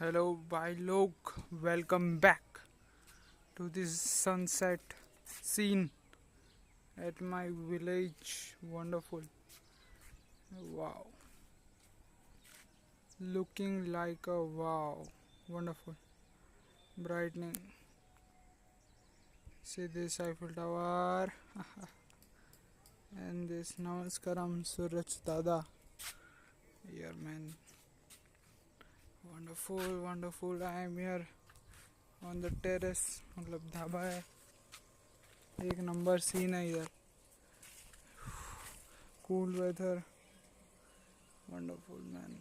Hello भाई लोग, welcome back to this sunset scene at my village. Wonderful. Wow. Looking like a wow. Wonderful. Brightening. See this Eiffel Tower. And this Namaskaram Suraj Dada. Here, man. Wonderful, wonderful. I am here on the terrace. मतलब ढाबा है. एक number scene है इधर. Cool weather. Wonderful, man.